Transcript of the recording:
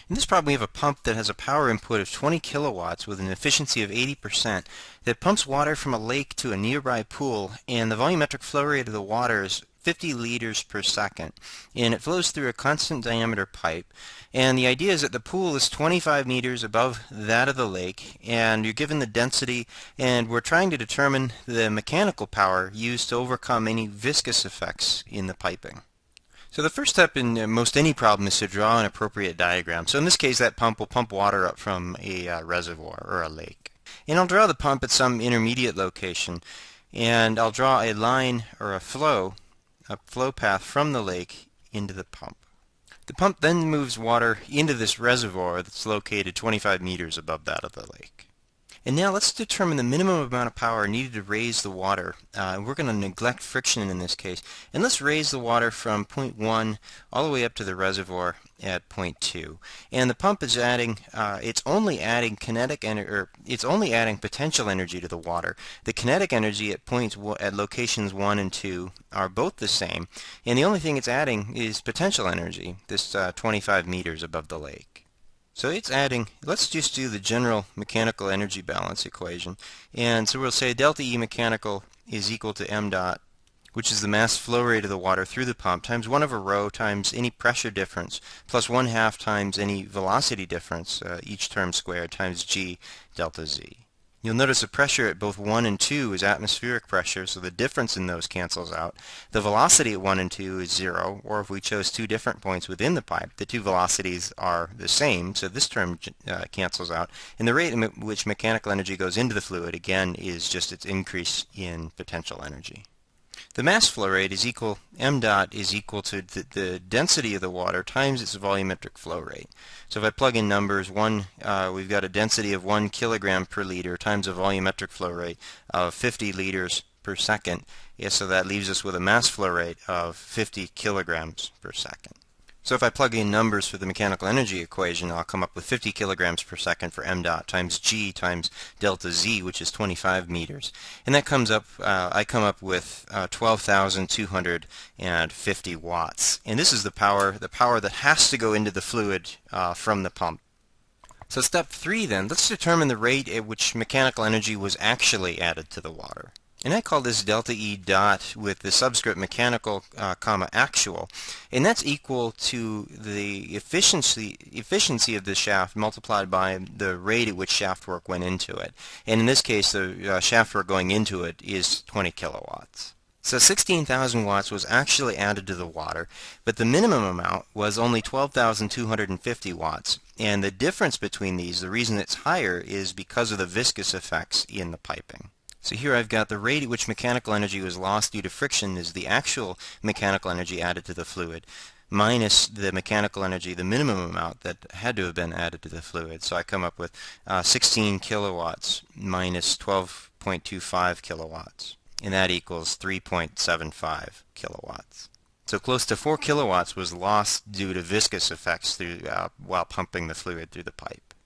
In this problem, we have a pump that has a power input of 20 kilowatts with an efficiency of 80% that pumps water from a lake to a nearby pool, and the volumetric flow rate of the water is 50 liters per second, and it flows through a constant diameter pipe. And the idea is that the pool is 25 meters above that of the lake, and you're given the density, and we're trying to determine the mechanical power used to overcome any viscous effects in the piping. So the first step in most any problem is to draw an appropriate diagram. So in this case, that pump will pump water up from a reservoir or a lake. And I'll draw the pump at some intermediate location, and I'll draw a line or a flow path from the lake into the pump. The pump then moves water into this reservoir that's located 25 meters above that of the lake. And now let's determine the minimum amount of power needed to raise the water. We're going to neglect friction in this case. And let's raise the water from point 1 all the way up to the reservoir at point 2. And the pump is adding, it's only adding potential energy to the water. The kinetic energy at locations 1 and 2 are both the same. And the only thing it's adding is potential energy, this 25 meters above the lake. So it's adding, let's just do the general mechanical energy balance equation. And so we'll say delta E mechanical is equal to m dot, which is the mass flow rate of the water through the pump, times 1 over rho times any pressure difference, plus 1/2 times any velocity difference, each term squared, times g delta z. You'll notice the pressure at both 1 and 2 is atmospheric pressure, so the difference in those cancels out. The velocity at 1 and 2 is 0, or if we chose two different points within the pipe, the two velocities are the same, so this term cancels out. And the rate in which mechanical energy goes into the fluid, again, is just its increase in potential energy. The mass flow rate is equal, m dot is equal to the density of the water times its volumetric flow rate. So if I plug in numbers, we've got a density of 1 kilogram per liter times a volumetric flow rate of 50 liters per second. Yeah, so that leaves us with a mass flow rate of 50 kilograms per second. So if I plug in numbers for the mechanical energy equation, I'll come up with 50 kilograms per second for m dot times g times delta z, which is 25 meters. And that comes up, I come up with 12,250 watts. And this is the power that has to go into the fluid from the pump. So step 3 then, let's determine the rate at which mechanical energy was actually added to the water. And I call this delta E dot with the subscript mechanical, comma, actual. And that's equal to the efficiency of the shaft multiplied by the rate at which shaft work went into it. And in this case, the shaft work going into it is 20 kilowatts. So 16,000 watts was actually added to the water, but the minimum amount was only 12,250 watts. And the difference between these, the reason it's higher, is because of the viscous effects in the piping. So here I've got the rate at which mechanical energy was lost due to friction is the actual mechanical energy added to the fluid, minus the mechanical energy, the minimum amount that had to have been added to the fluid. So I come up with 16 kilowatts minus 12.25 kilowatts, and that equals 3.75 kilowatts. So close to 4 kilowatts was lost due to viscous effects while pumping the fluid through the pipe.